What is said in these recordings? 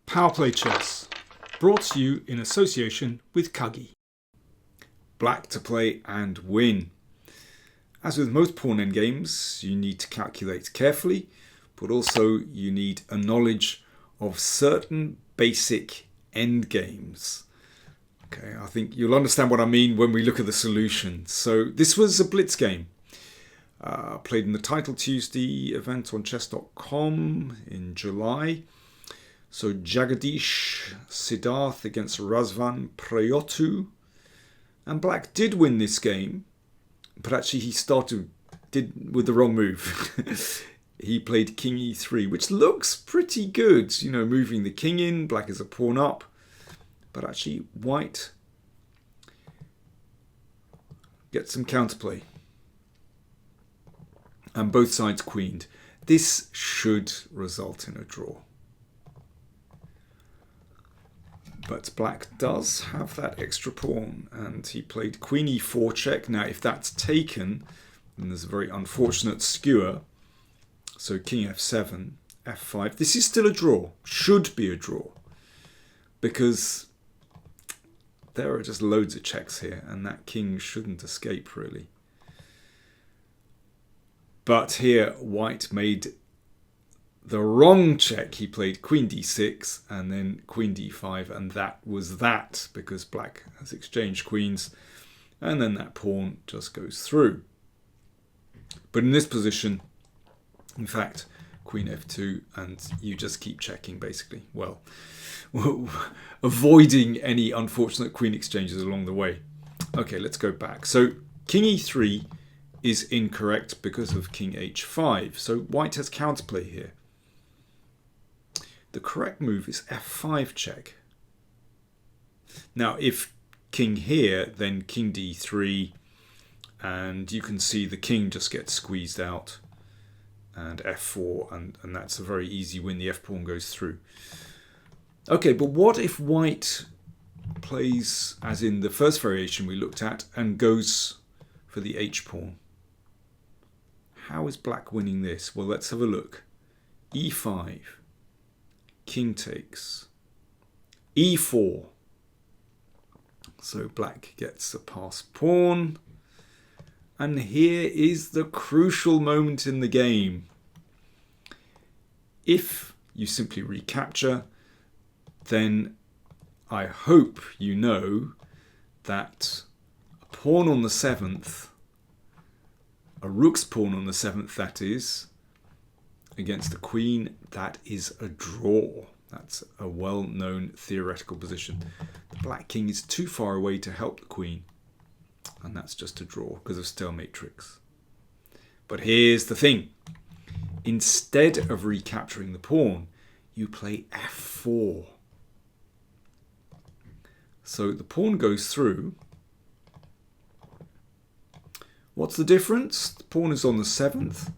PowerPlayChess, brought to you in association with Kagi. Black to play and win. As with most pawn endgames, you need to calculate carefully, but also you need a knowledge of certain basic endgames. Okay, I think you'll understand what I mean when we look at the solution. So this was a blitz game. Played in the Title Tuesday event on chess.com in July. So Jagadish Siddharth against Razvan Preotu. And Black did win this game, but actually he did with the wrong move. He played King E3, which looks pretty good, you know, moving the king in, Black is a pawn up. But actually White gets some counterplay. And both sides queened. This should result in a draw. But Black does have that extra pawn, and he played Queen E4 check. Now, if that's taken, then there's a very unfortunate skewer. So King F7, F5. This is still a draw. Should be a draw. Because there are just loads of checks here, and that king shouldn't escape, really. But here, White made the wrong check. He played Queen D6 and then Queen D5, and that was that, because Black has exchanged queens, and then that pawn just goes through. But in this position, in fact, Queen F2, and you just keep checking, basically. Well, avoiding any unfortunate queen exchanges along the way. Okay, let's go back. So King E3 is incorrect because of King H5. So White has counterplay here. The correct move is F5 check. Now, if king here, then King D3, and you can see the king just gets squeezed out, and F4, and that's a very easy win. The F pawn goes through. Okay, but what if White plays, as in the first variation we looked at, and goes for the H pawn? How is Black winning this? Well, let's have a look. E5. King takes. E4. So Black gets a passed pawn. And here is the crucial moment in the game. If you simply recapture, then I hope you know that a pawn on the 7th, a rook's pawn on the 7th, that is, against the queen, that is a draw. That's a well-known theoretical position. The Black king is too far away to help the queen, and that's just a draw because of stalemate tricks. But here's the thing. Instead of recapturing the pawn, you play F4. So the pawn goes through. What's the difference? The pawn is on the 7th.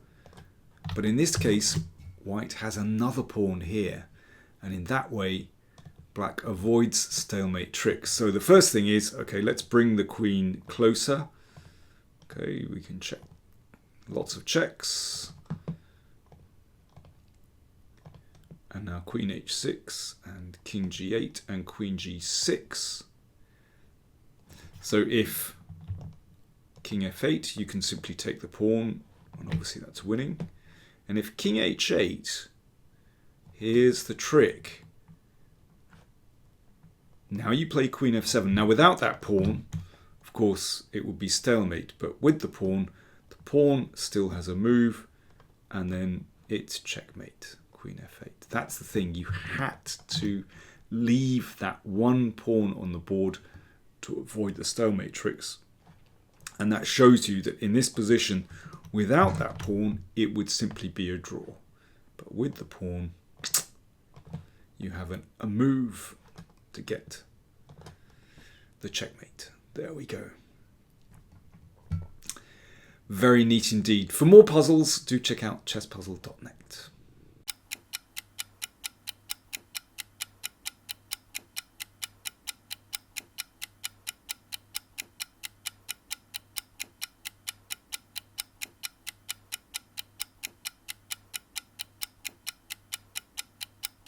But in this case, White has another pawn here. And in that way, Black avoids stalemate tricks. So the first thing is, okay, let's bring the queen closer. Okay, we can check lots of checks. And now Queen H6 and King G8 and Queen G6. So if King F8, you can simply take the pawn, and obviously that's winning. And if King H8, here's the trick. Now you play Queen F7. Now without that pawn, of course, it would be stalemate. But with the pawn still has a move, and then it's checkmate. Queen F8. That's the thing. You had to leave that one pawn on the board to avoid the stalemate tricks. And that shows you that in this position, without that pawn, it would simply be a draw. But with the pawn, you have a move to get the checkmate. There we go. Very neat indeed. For more puzzles, do check out chesspuzzle.net.